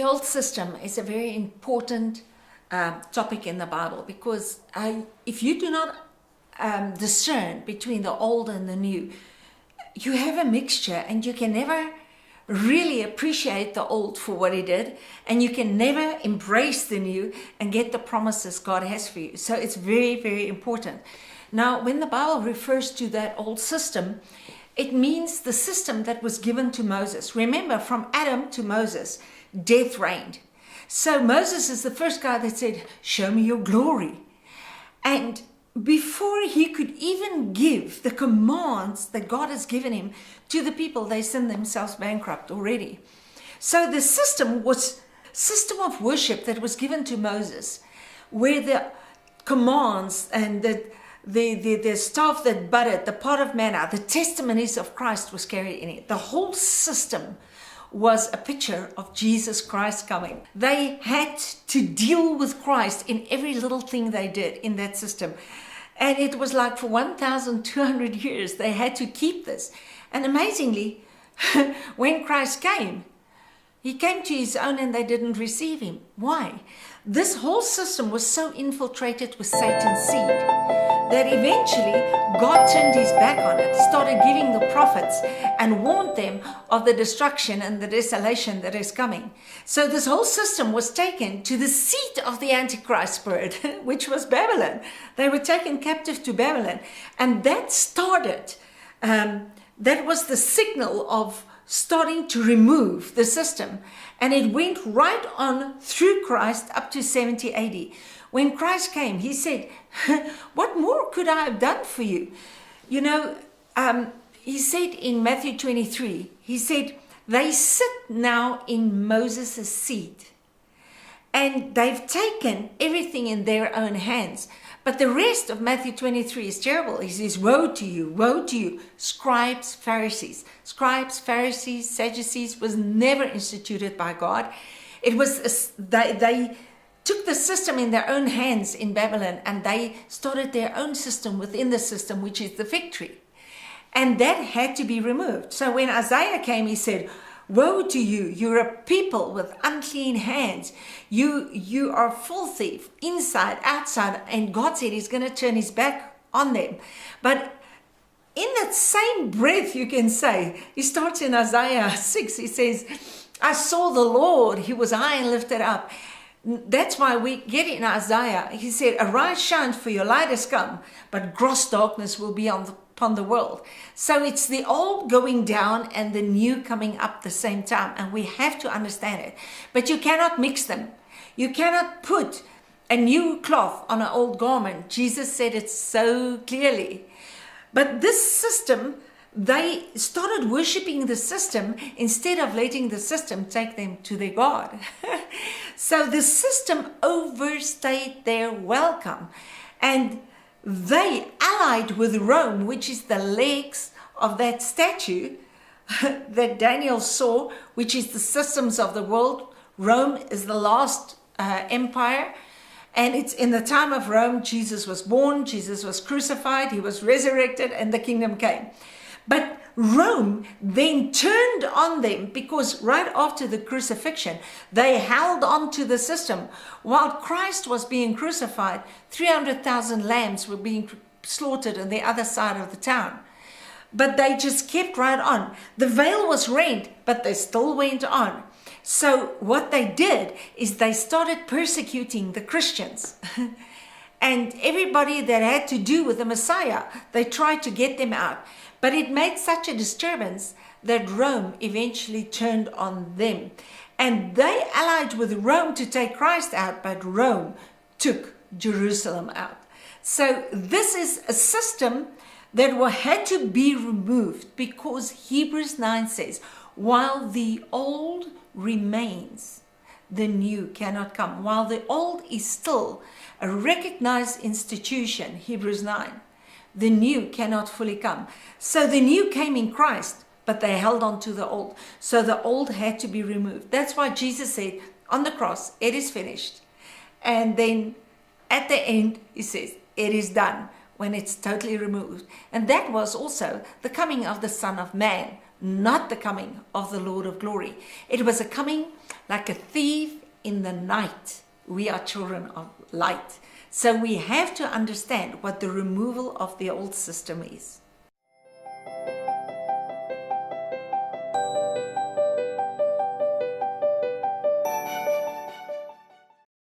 old system is a very important topic in the Bible, because if you do not discern between the old and the new, you have a mixture, and you can never really appreciate the old for what it did, and you can never embrace the new and get the promises God has for you. So it's very, very important. Now, when the Bible refers to that old system, it means the system that was given to Moses. Remember, from Adam to Moses, death reigned. So Moses is the first guy that said, "Show me your glory." And before he could even give the commands that God has given him to the people, they sinned themselves bankrupt already. So the system of worship that was given to Moses, where the commands and the staff that budded, the pot of manna, the testimonies of Christ was carried in it. The whole system was a picture of Jesus Christ coming. They had to deal with Christ in every little thing they did in that system. And it was like for 1,200 years, they had to keep this. And amazingly, when Christ came, he came to his own and they didn't receive him. Why? This whole system was so infiltrated with Satan's seed that eventually God turned his back on it, started giving the prophets and warned them of the destruction and the desolation that is coming. So this whole system was taken to the seat of the Antichrist spirit, which was Babylon. They were taken captive to Babylon. And that started, that was the signal of starting to remove the system. And it went right on through Christ up to 70 AD. When Christ came, he said, "What more could I have done for you?" You know, he said in Matthew 23, he said, "They sit now in Moses' seat, and they've taken everything in their own hands." But the rest of Matthew 23 is terrible. He says, woe to you, scribes, Pharisees. Scribes, Pharisees, Sadducees was never instituted by God. It was, they took the system in their own hands in Babylon, and they started their own system within the system, which is the fig tree. And that had to be removed. So when Isaiah came, he said, "Woe to you, you're a people with unclean hands. You are filthy, inside, outside." And God said he's going to turn his back on them. But in that same breath, you can say, he starts in Isaiah 6, he says, "I saw the Lord, he was high and lifted up." That's why we get in Isaiah, he said, "Arise, shine, for your light has come, but gross darkness will be upon the world." So it's the old going down and the new coming up the same time, and we have to understand it. But you cannot mix them. You cannot put a new cloth on an old garment. Jesus said it so clearly. But this system, they started worshiping the system instead of letting the system take them to their God. So the system overstayed their welcome, and they allied with Rome, which is the legs of that statue that Daniel saw, which is the systems of the world. Rome is the last empire. And it's in the time of Rome, Jesus was born, Jesus was crucified, he was resurrected, and the kingdom came. But Rome then turned on them, because right after the crucifixion, they held on to the system. While Christ was being crucified, 300,000 lambs were being slaughtered on the other side of the town. But they just kept right on. The veil was rent, but they still went on. So what they did is they started persecuting the Christians. And everybody that had to do with the Messiah, they tried to get them out. But it made such a disturbance that Rome eventually turned on them. And they allied with Rome to take Christ out, but Rome took Jerusalem out. So this is a system that had to be removed, because Hebrews 9 says, while the old remains, the new cannot come. While the old is still a recognized institution, Hebrews 9, the new cannot fully come. So the new came in Christ, but they held on to the old. So the old had to be removed. That's why Jesus said on the cross, "It is finished." And then at the end, he says, "It is done," when it's totally removed. And that was also the coming of the Son of Man, not the coming of the Lord of glory. It was a coming like a thief in the night. We are children of light. So we have to understand what the removal of the old system is.